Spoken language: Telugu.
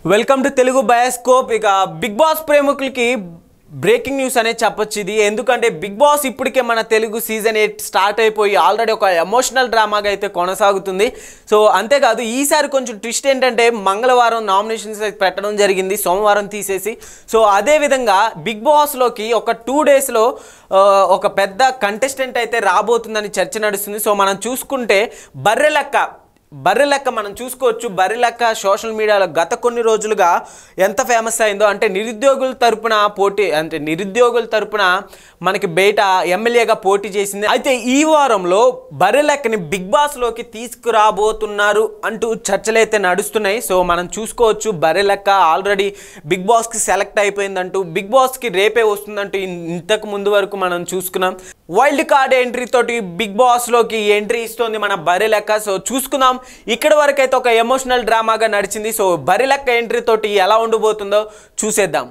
Welcome to Telugu bioscope. ఇక బిగ్ బాస్ ప్రేమికులకి బ్రేకింగ్ న్యూస్ అనేది చెప్పొచ్చు ఇది. ఎందుకంటే బిగ్ బాస్ ఇప్పటికే మన తెలుగు సీజన్ 8 స్టార్ట్ అయిపోయి ఆల్రెడీ ఒక ఎమోషనల్ డ్రామాగా అయితే కొనసాగుతుంది. సో అంతేకాదు ఈసారి కొంచెం ట్విస్ట్ ఏంటంటే మంగళవారం నామినేషన్స్ అయితే పెట్టడం జరిగింది, సోమవారం తీసేసి. సో అదేవిధంగా బిగ్ బాస్లోకి ఒక 2 డేస్లో ఒక పెద్ద కంటెస్టెంట్ అయితే రాబోతుందని చర్చ నడుస్తుంది. సో మనం చూసుకుంటే బర్రెలెక్క మనం చూసుకోవచ్చు. బర్రెలెక్క సోషల్ మీడియాలో గత కొన్ని రోజులుగా ఎంత ఫేమస్ అయిందో, అంటే నిరుద్యోగుల తరపున మనకి బయట ఎమ్మెల్యేగా పోటీ చేసింది. అయితే ఈ వారంలో బర్రెలెక్కని బిగ్ బాస్లోకి తీసుకురాబోతున్నారు అంటూ చర్చలైతే నడుస్తున్నాయి. సో మనం చూసుకోవచ్చు బర్రెలెక్క ఆల్రెడీ బిగ్ బాస్కి సెలెక్ట్ అయిపోయిందంటూ, బిగ్ బాస్కి రేపే వస్తుందంటూ ఇంతకు ముందు వరకు మనం చూసుకున్నాం. వైల్డ్ కార్డ్ ఎంట్రీ తోటి బిగ్ బాస్లోకి ఎంట్రీ ఇస్తుంది మన బర్రెలెక్క. సో చూసుకుందాం. ఇక్కడ వరకు అయితే ఒక ఎమోషనల్ డ్రామాగా నడిచింది. సో బర్రెలెక్క ఎంట్రీ తోటి ఎలా ఉండబోతుందో చూసేద్దాం.